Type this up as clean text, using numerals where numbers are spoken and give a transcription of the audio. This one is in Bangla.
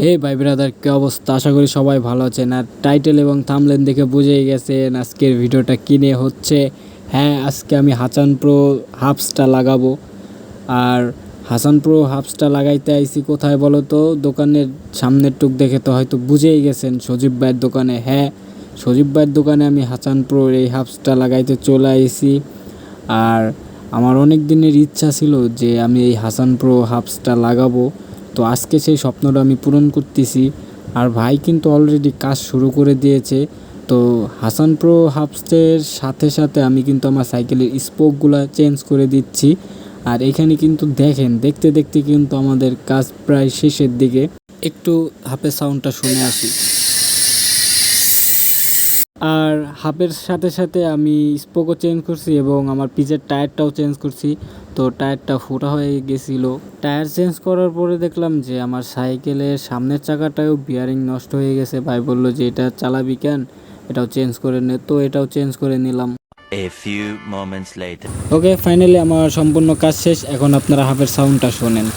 হে ভাই ব্রাদার, কি অবস্থা? আশা করি সবাই ভালো আছেন। আর টাইটেল এবং থাম্বনেল দেখে বুঝেই গেছেন আজকের ভিডিওটা কিনে হচ্ছে। হ্যাঁ, আজকে আমি হাসান প্রো হাবসটা লাগাবো। আর হাসান প্রো হাবসটা লাগাইতে আইছি কোথায় বলো তো? দোকানের সামনের টুক দেখে তো হয়তো বুঝেই গেছেন, সজীব ভাইয়ের দোকানে। হ্যাঁ, সজীব ভাইয়ের দোকানে আমি হাসান প্রো এই হাবসটা লাগাইতে চলে আইছি। আর আমার অনেক দিনের ইচ্ছা ছিল যে আমি এই হাসান প্রো হাবসটা লাগাবো। তো আজকে সেই স্বপ্নটা আমি পূরণ করতেছি। আর ভাই কিন্তু অলরেডি কাজ শুরু করে দিয়েছে। তো হাসান প্রো হাবসের সাথে সাথে আমি কিন্তু আমার সাইকেলের স্পোকগুলো চেঞ্জ করে দিচ্ছি। আর এখানে কিন্তু দেখেন, দেখতে দেখতে কিন্তু আমাদের কাজ প্রায় শেষের দিকে। একটু হাফের সাউন্ডটা শুনে আসি। আর হাফের সাথে সাথে আমি স্পোকও চেঞ্জ করছি এবং আমার পিচের টায়ারটাও চেঞ্জ করছি। তো টায়ারটা ফোটা হয়ে গেছিলো। টায়ার চেঞ্জ করার পরে দেখলাম যে আমার সাইকেলের সামনের চাকাটাও বিয়ারিং নষ্ট হয়ে গেছে। ভাই বললো যে এটা চালাবি কেন, এটাও চেঞ্জ করে নে। তো এটাও চেঞ্জ করে নিলাম। A few moments later. Okay, finally আমার সম্পূর্ণ কাজ শেষ। এখন আপনারা হাফের সাউন্ডটা শোনেন।